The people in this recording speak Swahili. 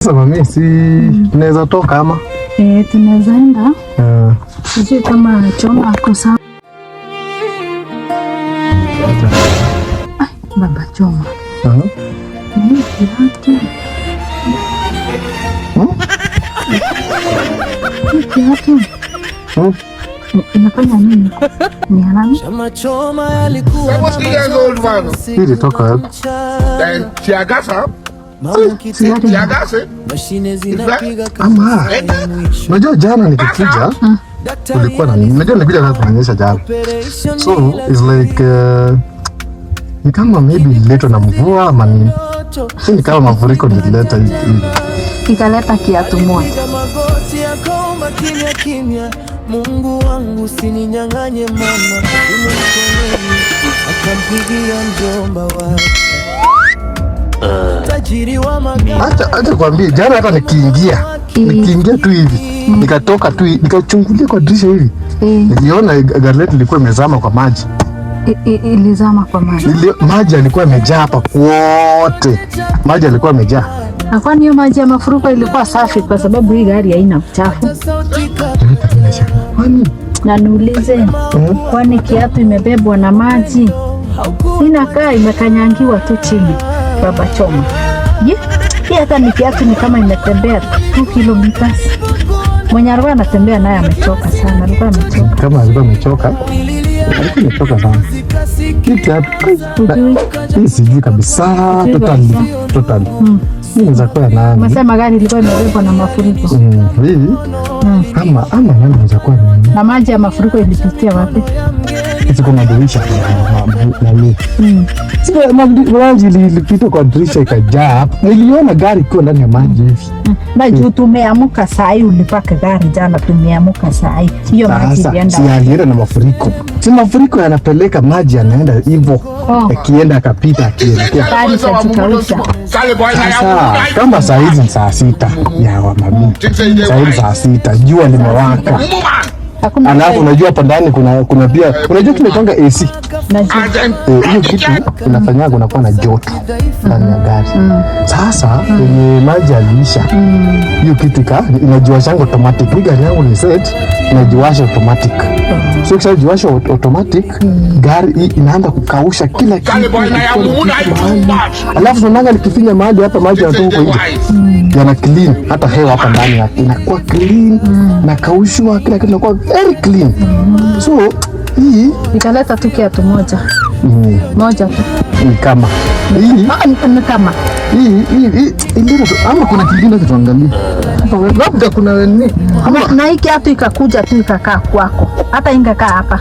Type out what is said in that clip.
Sasa mami, si tunaweza toka ama? Tunaweza enda. Sijui kama Choma ako sawa. Baba Choma. Kiatu. Inafanya nini? Ni halali? Choma alikuwa Hili toka wapi? Tiagasa. Mashine zinapiga Ama. Unajua jana nikikuja kulikuwa na nini? Unajua nilikuja na kuonyesha jana. So it's like ni kama maybe ililetwa na mvua ama ni ni kama mafuriko nilileta hivi. Ikaleta kiatu moja. magoti yakoma kimya kimya. Mungu wangu usininyang'anye mama. Akampigia mjomba wake. Tajiri wa magari. Acha kwambie jana hata nikiingia tu hivi nikatoka tu nikachungulia kwa dirisha hivi niliona gari letu lilikuwa imezama kwa maji. Ilizama kwa maji. Maji yalikuwa yamejaa hapa kwote. Maji yalikuwa yamejaa. Kwani hiyo maji ya mafuriko ilikuwa safi kwa sababu hii gari haina uchafu? Na niulize, kwani kiatu imebebwa na maji? Inakaa imekanyangiwa tu chini, Baba Choma. Hii hata ni kiatu ni kama imetembea 2 kilomita. Mwenye alikuwa anatembea naye amechoka sana, alikuwa amechoka. Kama alikuwa amechoka. Alikuwa amechoka sana. Hii kiatu hii sijui kabisa totally. Inaweza kuwa nani? Umesema gari ilikuwa imebebwa na mafuriko. Hivi? Ama nani inaweza kuwa nani? Na maji ya mafuriko ilipitia wapi? Hizo kuna dirisha na mimi. Sio maji ilipita kwa dirisha ikajaa. Niliona gari iko ndani ya maji hivi. Na juu tumeamuka saa hii, ulipaka gari jana, tumeamuka saa hii. Hiyo maji ilienda. Si alienda na mafuriko. Si mafuriko yanapeleka maji yanaenda hivyo. Akienda akapita akielekea. Sasa kama saa hizi saa 6 ya mami. Saa hizi saa 6 jua limewaka. Alafu unajua hapa ndani kuna pia unajua tunaitanga AC. Hiyo kitu inafanyanga unakuwa na joto ndani ya gari. Sasa kwenye maji aliisha. Hiyo kitu inajiwasha automatic. Ni gari yangu ni set inajiwasha automatic. So kishajiwasha automatic gari inaanza kukausha kila kitu. Alafu tunaanga nikifinya mahali hapa maji yanatoka huko nje. Yana clean hata hewa hapa ndani inakuwa clean na kaushwa kila kitu inakuwa very clean. So hii ikaleta tu kiatu moja tu. Ni kama hii kama hii ndio ama kuna kingine tuangalie. Labda kuna nini? Na hii kiatu ikakuja tu ikakaa kwako. Hata ingekaa hapa.